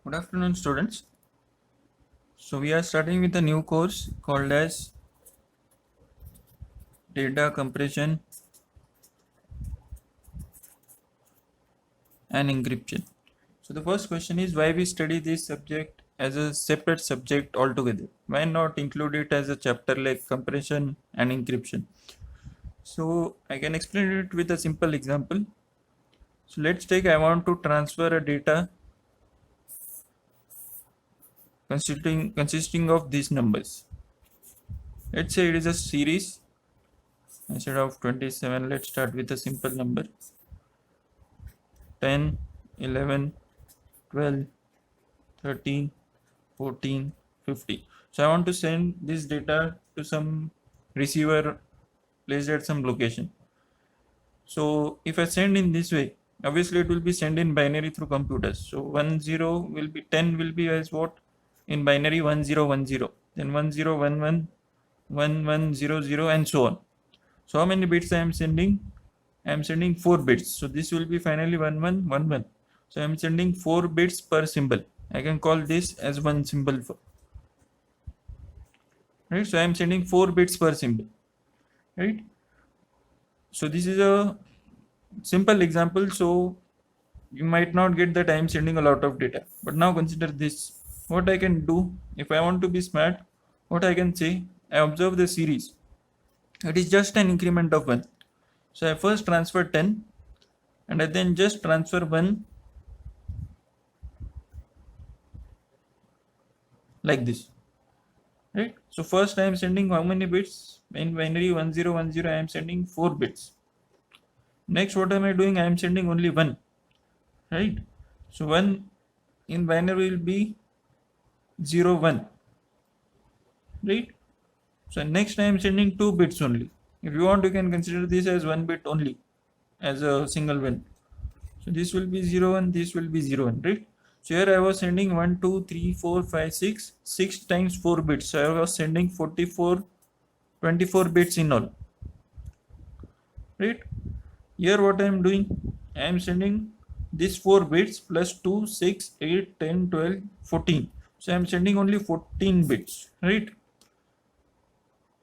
Good afternoon, students. So we are starting with a new course called as Data Compression and Encryption. So the first question is why we study this subject as a separate subject altogether? Why not include it as a chapter like compression and encryption? So I can explain it with a simple example. So let's take I want to transfer a data consisting of these numbers. Let's say it is a series. Instead of 27, let's start with a simple number 10, 11, 12, 13, 14, 50. So I want to send this data to some receiver placed at some location. So if I send in this way, obviously it will be sent in binary through computers. So 10 will be 10 will be as what? In binary 1010. Then 1011, 1100 and so on. So how many bits I am sending? I am sending 4 bits. So this will be finally 1111. So I am sending 4 bits per symbol. I can call this as one symbol for, right? So I am sending 4 bits per symbol, right? So this is a simple example. So you might not get that I am sending a lot of data. But now consider this. What I can do if I want to be smart, what I can say, I observe the series. It is just an increment of 1. So I first transfer 10 and I then just transfer 1 like this, right? So first I am sending how many bits? In binary 1010 I am sending 4 bits. Next what am I doing? I am sending only 1, right? So 1 in binary will be 01, right? So next I am sending 2 bits only. If you want you can consider this as 1 bit only as a single 1. So this will be 01, this will be 01, right? So here I was sending 1, 2, 3, 4, 5, 6, 6 times 4 bits. So I was sending 24 bits in all, right? Here what I am doing, I am sending this 4 bits plus 2, 6, 8, 10, 12, 14. So I am sending only 14 bits, right?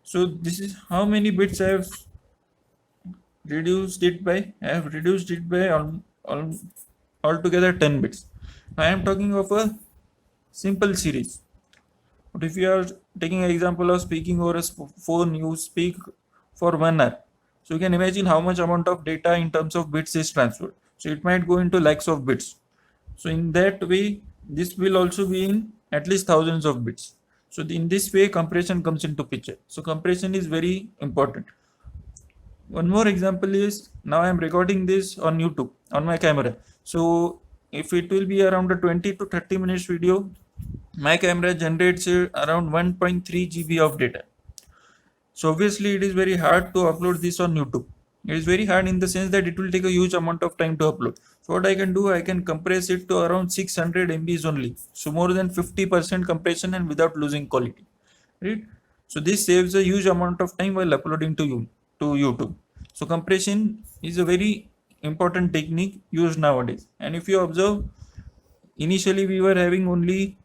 So this is how many bits I have reduced it by. I have reduced it by altogether 10 bits. I am talking of a simple series. But if you are taking an example of speaking over a phone, you speak for 1 hour. So you can imagine how much amount of data in terms of bits is transferred. So it might go into lakhs of bits. So in that way, this will also be in at least thousands of bits. So in this way, compression comes into picture. So compression is very important. One more example is now I am recording this on YouTube on my camera. So if it will be around a 20 to 30 minutes video, my camera generates around 1.3 GB of data. So obviously it is very hard to upload this on YouTube. It is very hard in the sense that it will take a huge amount of time to upload. So what I can do, I can compress it to around 600 MBs only. So more than 50% compression and without losing quality, right? So this saves a huge amount of time while uploading to YouTube. So compression is a very important technique used nowadays. And if you observe, initially we were having only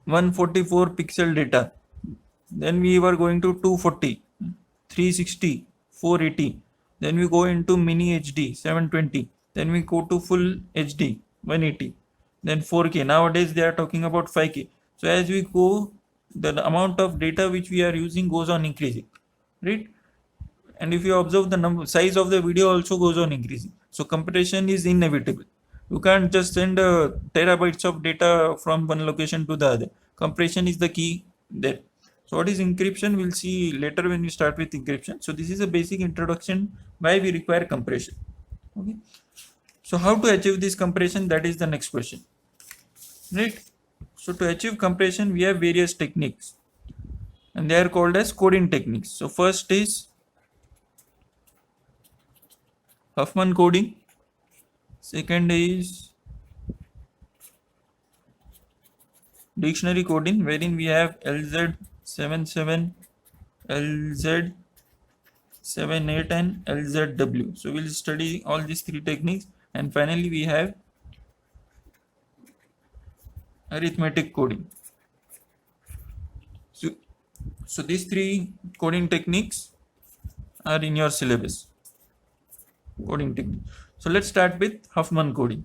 144 pixel data, then we were going to 240, 360, 480, then we go into mini HD 720, then we go to full HD 180, then 4K. Nowadays they are talking about 5K. So as we go, the amount of data which we are using goes on increasing, right? And if you observe, the number size of the video also goes on increasing. So compression is inevitable. You can't just send terabytes of data from one location to the other. Compression is the key there. So what is encryption? We'll see later when we start with encryption. So this is a basic introduction why we require compression. Okay. So how to achieve this compression? That is the next question, right? So to achieve compression, we have various techniques, and they are called as coding techniques. So first is Huffman coding. Second is dictionary coding, wherein we have LZ77, LZ78 and LZW. So we'll study all these three techniques, and finally we have arithmetic coding. So these three coding techniques are in your syllabus. Coding technique. So let's start with Huffman coding.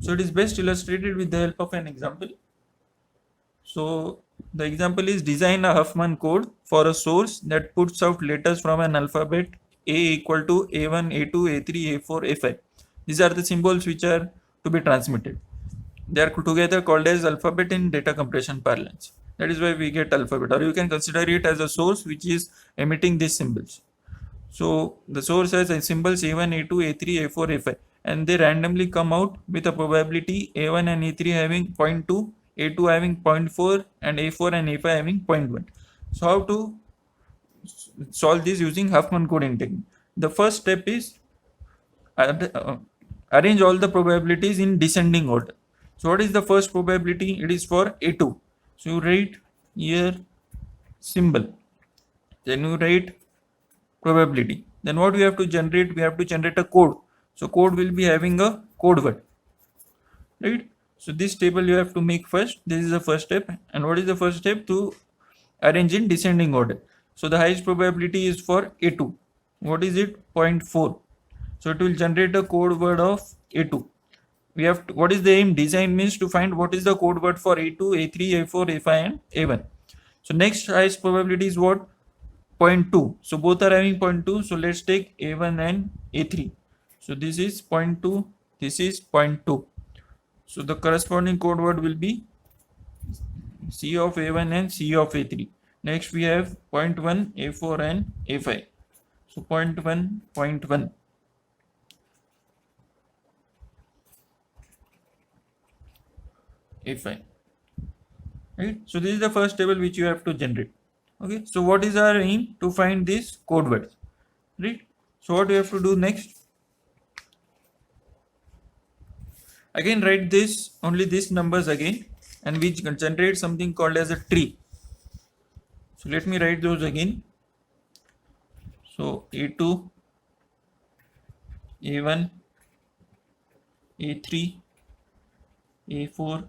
So it is best illustrated with the help of an example. So the example is design a Huffman code for a source that puts out letters from an alphabet A equal to A1, A2, A3, A4, A5. These are the symbols which are to be transmitted. They are together called as alphabet in data compression parlance. That is why we get alphabet, or you can consider it as a source which is emitting these symbols. So the source has symbols A1, A2, A3, A4, A5, and they randomly come out with a probability A1 and A3 having 0.2, A2 having 0.4, and A4 and A5 having 0.1. So how to solve this using Huffman coding technique? The first step is arrange all the probabilities in descending order. So what is the first probability? It is for A2. So you write here symbol, then you write probability. Then what we have to generate? We have to generate a code. So code will be having a code word, right? So this table you have to make first. This is the first step. And what is the first step? To arrange in descending order. So the highest probability is for A2. What is it? 0.4. So it will generate a code word of A2. We have to, what is the aim? Design means to find what is the code word for A2, A3, A4, A5 and A1. So next highest probability is what? 0.2. So both are having 0.2. So let's take A1 and A3. So this is 0.2. This is 0.2. So the corresponding code word will be C of A1 and C of A3. Next we have 0.1, A4 and A5. So 0.1, 0.1. A5. Right? So this is the first table which you have to generate. Okay. So what is our aim? To find these code words. Right? So what we have to do next? Again write this, only these numbers again, and we generate something called as a tree. So let me write those again. So A2, A1, A3, A4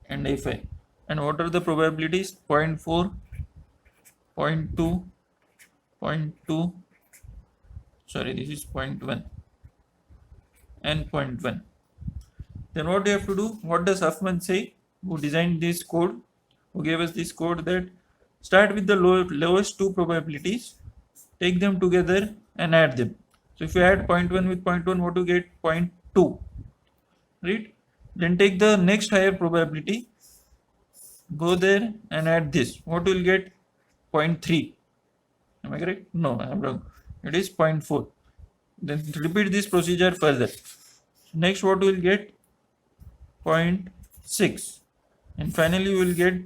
and A5. And what are the probabilities? 0.4, 0.2, 0.2, sorry, this is 0.1 and 0.1. Then what do you have to do? What does Huffman say, who designed this code, who gave us this code? That start with the lowest two probabilities, take them together and add them. So if you add 0.1 with 0.1, what do you get? 0.2. Right? Then take the next higher probability, go there and add this. What will get? 0.3. Am I correct? No, I am wrong. It is 0.4. Then repeat this procedure further. Next, what will get? 0.6. And finally, you will get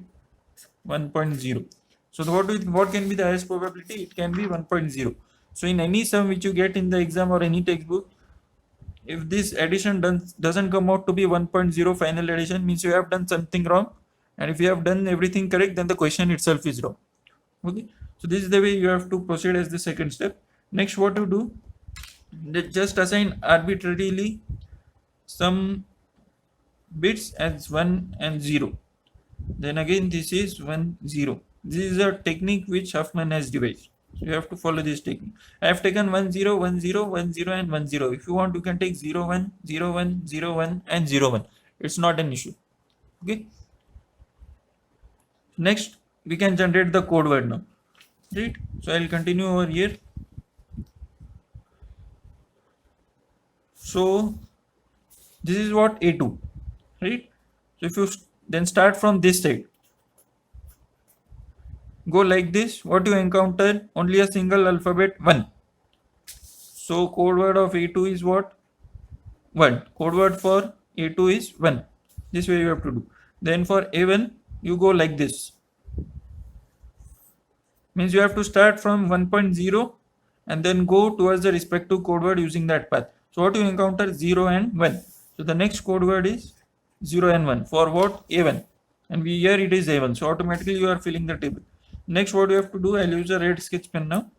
1.0. So what can be the highest probability? It can be 1.0. So in any sum which you get in the exam or any textbook, if this addition doesn't come out to be 1.0 final addition, means you have done something wrong. And if you have done everything correct, then the question itself is wrong. Okay. So this is the way you have to proceed as the second step. Next, what to do? Just assign arbitrarily some bits as 1 and 0. Then again this is 1, 0. This is a technique which Huffman has devised. So you have to follow this technique. I have taken 1, 0, 1, 0, 1, 0 and 1, 0. If you want, you can take 0, 1, 0, 1, 0, 1 and 0, 1. It's not an issue. Okay. Next, we can generate the code word now. Right? So I'll continue over here. So this is what A2. Right? So if you then start from this side, go like this, what you encounter? Only a single alphabet 1. So code word of A2 is what? 1. Code word for A2 is 1. This way you have to do. Then for A1, you go like this. Means you have to start from 1.0 and then go towards the respective code word using that path. So what you encounter? 0 and 1. So the next code word is 0 and 1. For what? A1. And here it is A1. So automatically you are filling the table. Next, what you have to do? I'll use a red sketch pen now.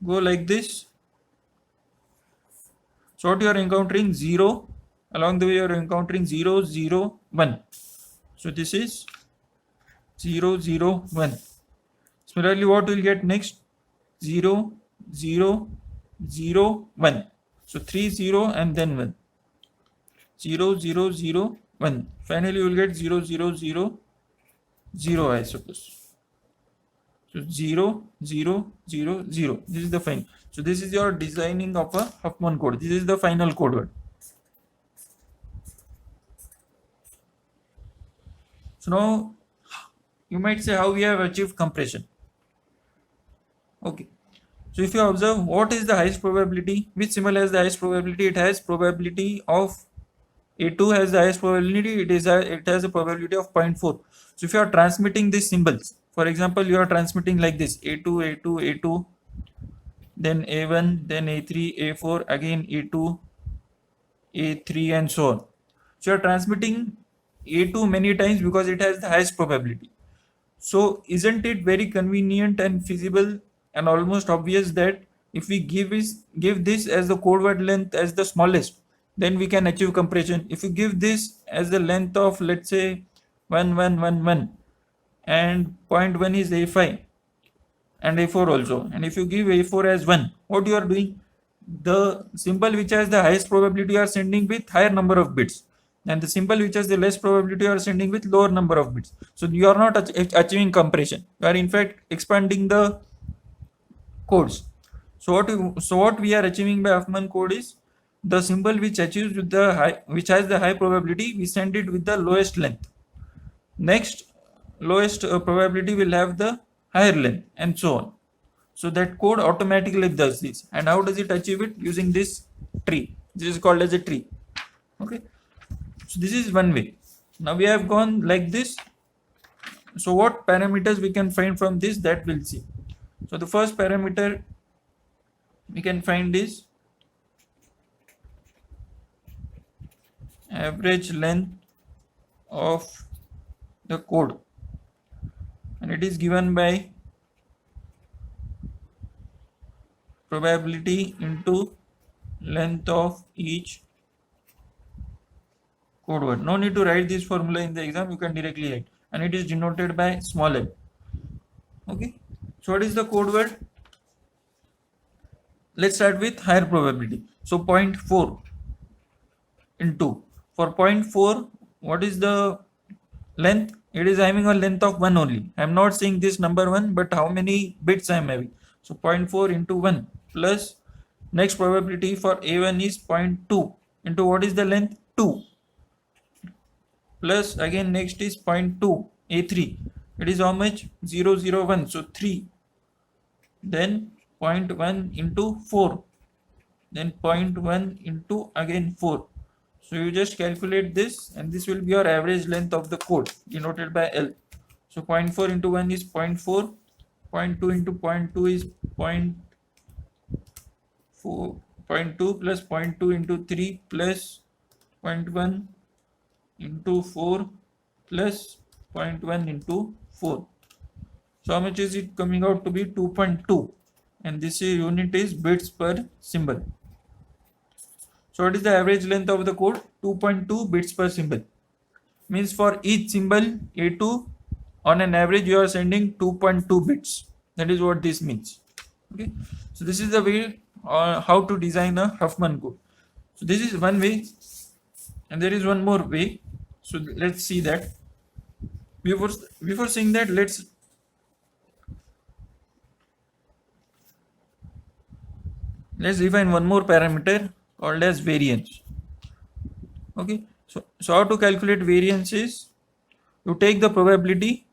Go like this. So what you are encountering? 0. Along the way you are encountering 0, 0, 1. So this is 0, 0, 1. Similarly, what we'll get next? 0, 0, 0, 1. So 3, 0 and then 1. 0, 0, 0, 1. Finally, you will get 0, 0, 0, 0, I suppose. So 0, 0, 0, 0. This is the final. So this is your designing of a Huffman code. This is the final code word. So now you might say how we have achieved compression. Okay. So if you observe what is the highest probability, which symbol has the highest probability? It has probability of A2 has the highest probability. It has a probability of 0.4. So if you are transmitting these symbols, for example, you are transmitting like this: A2, A2, A2, then A1, then A3, A4, again A2, A3, and so on. So you are transmitting A2 many times because it has the highest probability. So isn't it very convenient and feasible and almost obvious that if we give this as the code word length as the smallest, then we can achieve compression. If you give this as the length of, let's say, 1111 and 0.1 is A5 and A4 also, and if you give A4 as 1, what you are doing? The symbol which has the highest probability you are sending with higher number of bits, and the symbol which has the less probability you are sending with lower number of bits. So you are not achieving compression. You are in fact expanding the codes. So what we are achieving by Huffman code is the symbol which achieves with the high, which has the high probability, we send it with the lowest length. Next lowest probability will have the higher length, and so on. So that code automatically does this. And how does it achieve it? Using this tree. This is called as a tree. Okay. So this is one way. Now we have gone like this. So what parameters we can find from this, that we'll see. So the first parameter we can find is average length of the code, and it is given by probability into length of each code word. No need to write this formula in the exam, you can directly write, and it is denoted by small l. Okay. So what is the code word? Let's start with higher probability. So 0.4 into, for 0.4, what is the length? It is having a length of 1 only. I am not saying this number 1, but how many bits I am having. So 0.4 into 1 plus next probability for A1 is 0.2 into what is the length? 2 plus again next is 0.2 A3. It is how much? 0, 0, 1. So 3. Then 0.1 into 4. Then 0.1 into again 4. So you just calculate this, and this will be your average length of the code denoted by L. So 0.4 into 1 is 0.4, 0.2 into 0.2 is 0.4, 0.2 plus 0.2 into 3 plus 0.1 into 4 plus 0.1 into 4. So how much is it coming out to be? 2.2, and this unit is bits per symbol. So what is the average length of the code? 2.2 bits per symbol. Means for each symbol A2, on an average you are sending 2.2 bits. That is what this means. Okay. So this is the way how to design a Huffman code. So this is one way, and there is one more way. So let's see that. Before seeing that, let's define one more parameter called as variance. Okay. So how to calculate variance is, you take the probability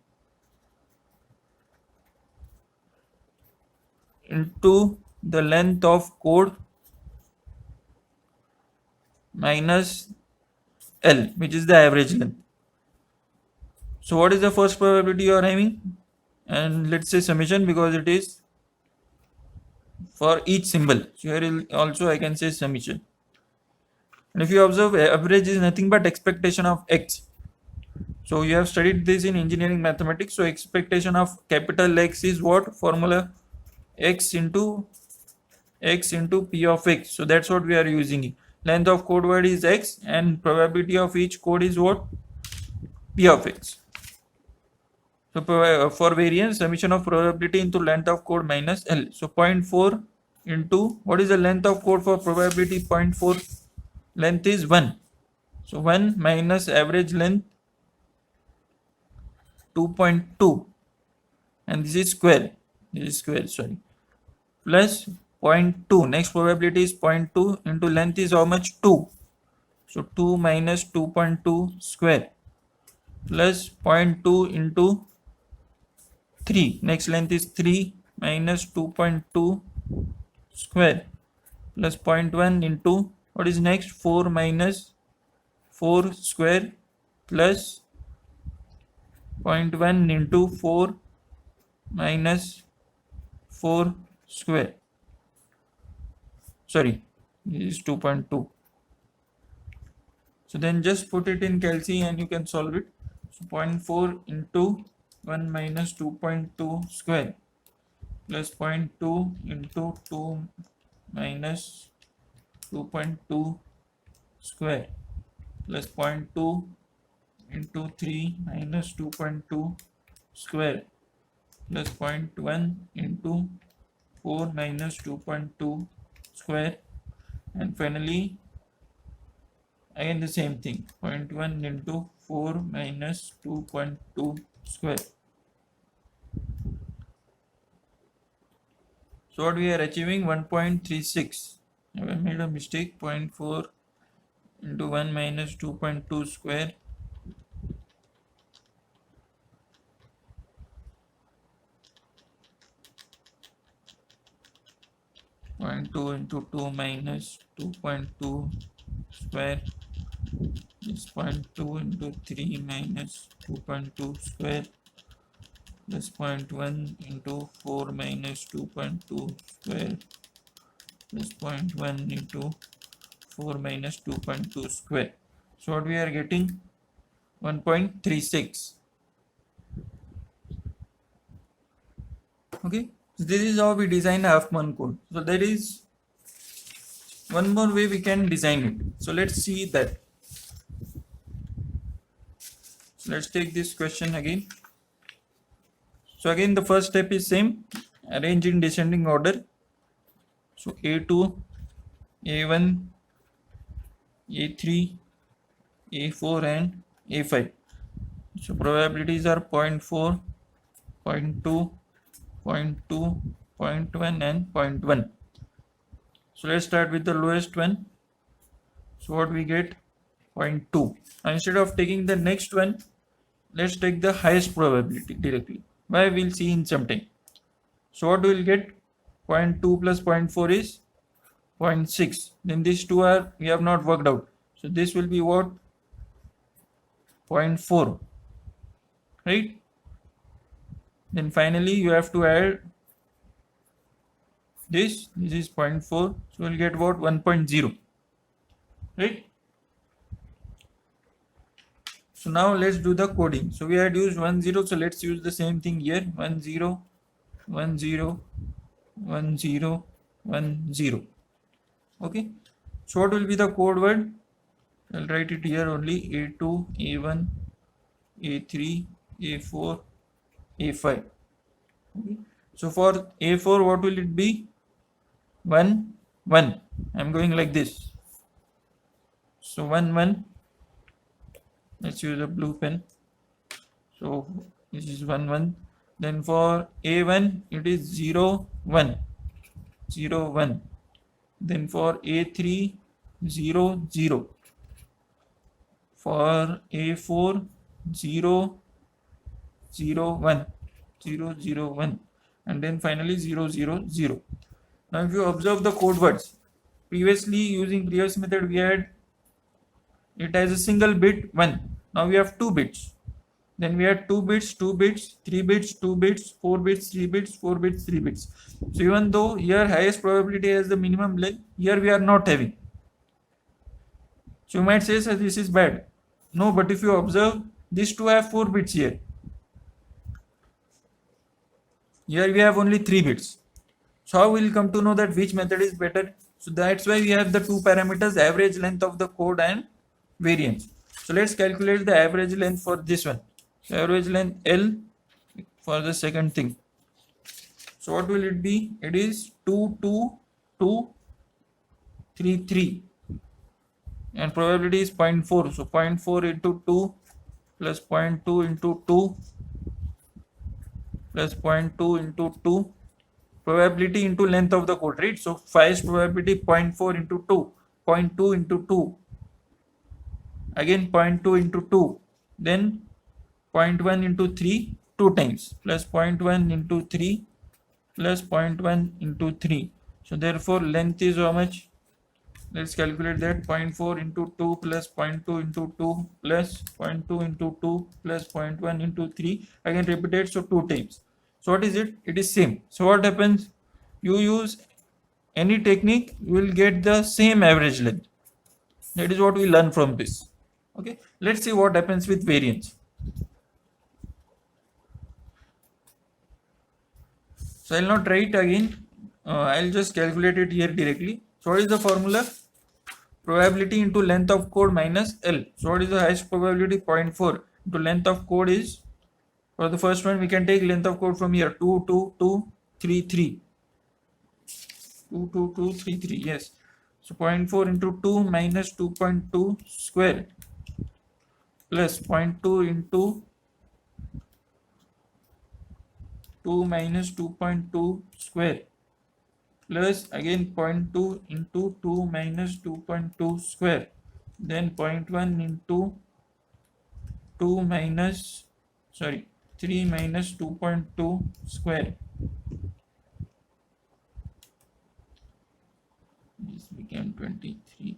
into the length of code minus L, which is the average length. So what is the first probability you are having? And let's say summation, because it is for each symbol. So here also I can say summation. And if you observe, average is nothing but expectation of x. So you have studied this in engineering mathematics. So expectation of capital X is what? Formula x into p of x. So that's what we are using. Length of code word is x, and probability of each code is what? P of x. So for variance, summation of probability into length of code minus L. So 0.4 into, what is the length of code for probability? 0.4 length is 1. So 1 minus average length 2.2, and this is square. This is square, sorry. Plus 0.2. Next probability is 0.2 into length is how much? 2. So 2 minus 2.2 square plus 0.2 into 3. Next length is 3 minus 2.2 square plus 0.1 into, what is next? 4 minus 4 square plus 0.1 into 4 minus 4 square. Sorry, this is 2.2. So then just put it in calc and you can solve it. So 0.4 into 1 minus 2.2 square plus 0.2 into 2 minus 2.2 square plus 0.2 into 3 minus 2.2 square plus 0.1 into 4 minus 2.2 square, and finally again the same thing, 0.1 into 4 minus 2.2 square. So what we are achieving? 1.36. I made a mistake. 0.4 into 1 minus 2.2 square .2 into 2 minus 2.2 square is 0.2 into 3 minus 2.2 square plus 0.1 into 4 minus 2.2 square plus 0.1 into 4 minus 2.2 square. So what we are getting? 1.36. Okay, so this is how we design a Huffman code. So there is one more way we can design it. So let's see that. So let's take this question again. So again the first step is same, arrange in descending order. So A2, A1, A3, A4 and A5. So probabilities are 0.4, 0.2, 0.2, 0.1 and 0.1. So let's start with the lowest one. So what we get? 0.2. Now instead of taking the next one, let's take the highest probability directly. Why? We'll see in some time. So what we'll get? 0.2 plus 0.4 is 0.6. Then these two are, we have not worked out. So this will be what? 0.4. Right? Then finally you have to add this. This is 0.4. So we'll get what? 1.0. Right? So now let's do the coding. So we had used 10, so let's use the same thing here. 10, 10, 10, 10. Okay. So what will be the code word? I'll write it here only. A2, A1, A3, A4, A5. Okay. So for A4, what will it be? 1, 1. I'm going like this. So 1, 1. Let's use a blue pen. So this is 1, 1. Then for A1, it is 0, 1. 0, 1. Then for A3, 0, 0. For A4, 0, 0, 1. 0, 0, 1. And then finally 0, 0, 0. Now if you observe the code words, previously using previous method we had it as a single bit 1. Now we have 2 bits. Then we had 2 bits, 2 bits, 3 bits, 2 bits, 4 bits, 3 bits, 4 bits, 3 bits. So even though here highest probability has the minimum length, here we are not having. So you might say, sir, this is bad. No, but if you observe, these two have 4 bits here. Here we have only 3 bits. So how we will come to know that which method is better? So that's why we have the two parameters, average length of the code and variance. So let's calculate the average length for this one. So average length L for the second thing. So what will it be? It is 22233 and probability is 0.4. So 0.4 into 2 plus 0.2 into 2 plus 0.2 into 2 probability into length of the code, right? So 5 probability 0.4 into 2, 0.2 into 2, again 0.2 into 2, then 0.1 into 3 2 times plus 0.1 into 3 plus 0.1 into 3. So therefore length is how much? Let's calculate that. 0.4 into 2 plus 0.2 into 2 plus 0.2 into 2 plus 0.1 into 3. Again repeated, so 2 times. So what is it? It is same. So what happens? You use any technique, you will get the same average length. That is what we learn from this. Okay, let's see what happens with variance. So I'll not write again. I'll just calculate it here directly. So what is the formula? Probability into length of code minus L. So what is the highest probability? 0.4 into length of code is, for the first one we can take length of code from here, 22233. 22233, yes. So 0.4 into 2 minus 2.2 square plus 0.2 into 2 minus 2.2 square plus again 0.2 into 2 minus 2.2 square, then 0.1 into 2 minus 3 minus 2.2 square. This became 23.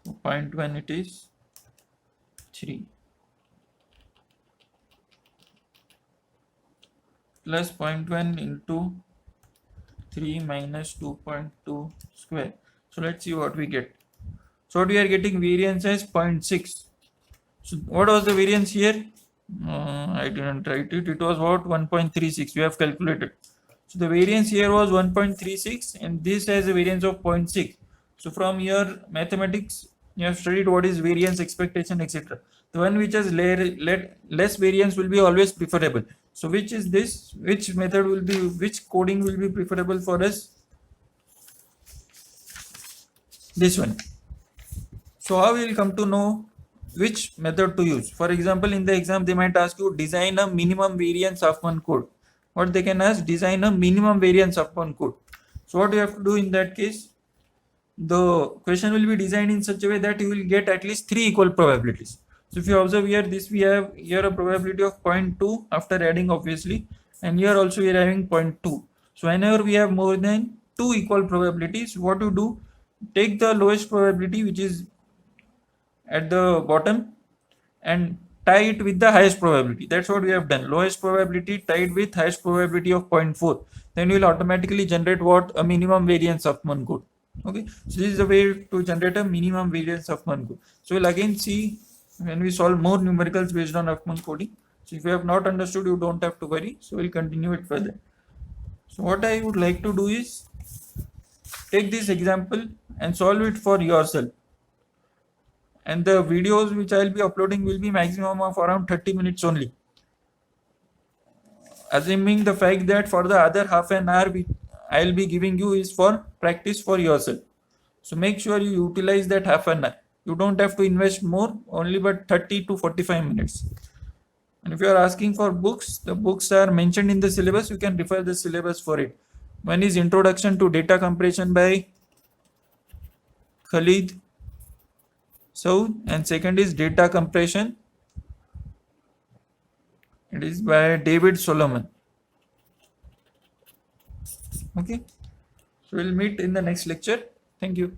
So 0.1 it is 3 plus 0.1 into 3 minus 2.2 square. So let's see what we get. So what we are getting, variance as 0.6. So what was the variance here? I didn't write it. It was what? 1.36. We have calculated. So the variance here was 1.36 and this has a variance of 0.6. So from your mathematics, you have studied what is variance, expectation, etc. The one which has less variance will be always preferable. So which is this? Which method will be, which coding will be preferable for us? This one. So how we will come to know which method to use? For example, in the exam they might ask you design a minimum variance of one code. What they can ask? Design a minimum variance of one code. So what you have to do in that case? The question will be designed in such a way that you will get at least 3 equal probabilities. So if you observe here, this we have here a probability of 0.2 after adding obviously, and here also we are having 0.2. So whenever we have more than 2 equal probabilities, what you do? Take the lowest probability which is at the bottom and tie it with the highest probability. That's what we have done. Lowest probability tied with highest probability of 0.4. Then you will automatically generate what? A minimum variance of one code. Okay, so this is the way to generate a minimum variance of one code. So we'll again see when we solve more numericals based on Huffman coding. So if you have not understood, you don't have to worry. So we'll continue it further. So what I would like to do is take this example and solve it for yourself. And the videos which I'll be uploading will be maximum of around 30 minutes only. Assuming the fact that for the other half an hour I'll be giving you is for practice for yourself. So make sure you utilize that half an hour. You don't have to invest more, only but 30 to 45 minutes. And if you are asking for books, the books are mentioned in the syllabus. You can refer the syllabus for it. One is Introduction to Data Compression by Khalid Saud, and second is Data Compression. It is by David Solomon. Okay, so we'll meet in the next lecture. Thank you.